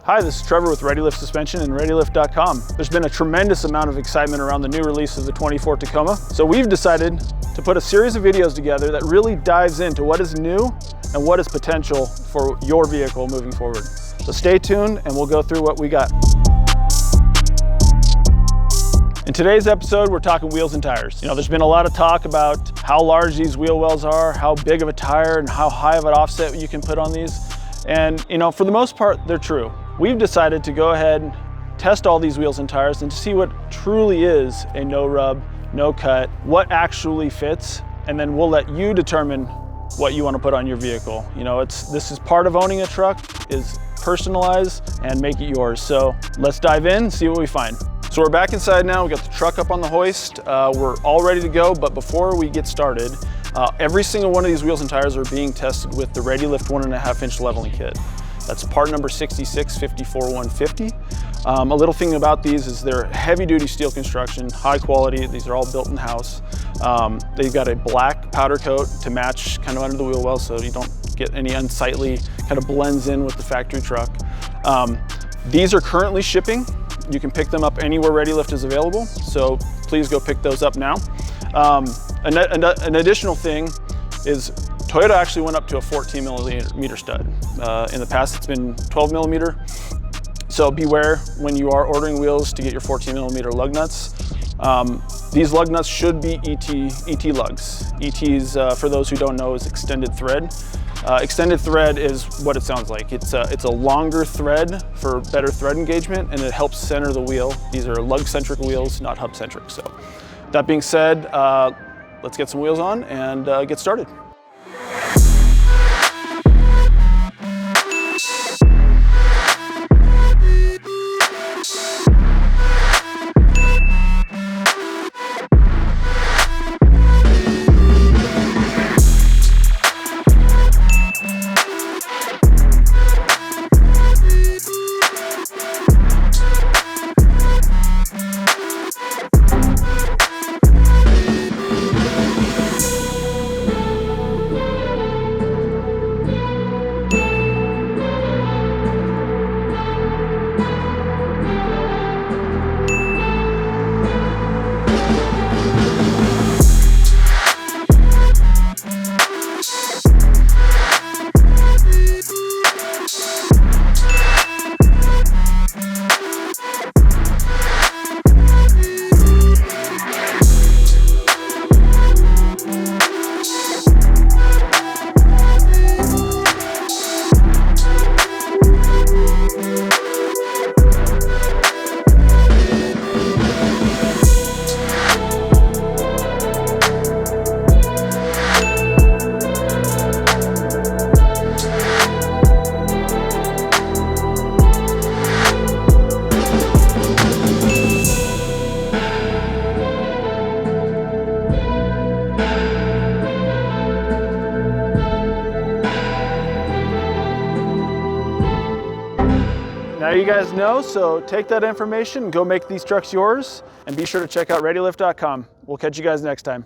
Hi, this is Trevor with ReadyLIFT Suspension and ReadyLIFT.com. There's been a tremendous amount of excitement around the new release of the 24 Tacoma, so we've decided to put a series of videos together that really dives into what is new and what is potential for your vehicle moving forward. So stay tuned and we'll go through what we got. In today's episode, we're talking wheels and tires. You know, there's been a lot of talk about how large these wheel wells are, how big of a tire and how high of an offset you can put on these. And you know, for the most part, they're true. We've decided to go ahead and test all these wheels and tires and to see what truly is a no rub, no cut, what actually fits, and then we'll let you determine what you want to put on your vehicle. You know, this is part of owning a truck, is personalize and make it yours. So let's dive in and see what we find. So we're back inside now. We got the truck up on the hoist. We're all ready to go, but before we get started, every single one of these wheels and tires are being tested with the ReadyLIFT 1.5-inch leveling kit. That's part number 6654150. A little thing about these is they're heavy-duty steel construction, high quality. These are all built in-house. They've got a black powder coat to match kind of under the wheel well so you don't get any unsightly, kind of blends in with the factory truck. These are currently shipping. You can pick them up anywhere ReadyLIFT is available, so please go pick those up now. An additional thing is Toyota actually went up to a 14 millimeter stud. In the past, it's been 12 millimeter. So beware when you are ordering wheels to get your 14 millimeter lug nuts. These lug nuts should be ET lugs. ETs, for those who don't know, is extended thread. Extended thread is what it sounds like. It's a longer thread for better thread engagement, and it helps center the wheel. These are lug-centric wheels, not hub-centric. So that being said, let's get some wheels on and get started. Now you guys know, so take that information, go make these trucks yours, and be sure to check out ReadyLIFT.com. We'll catch you guys next time.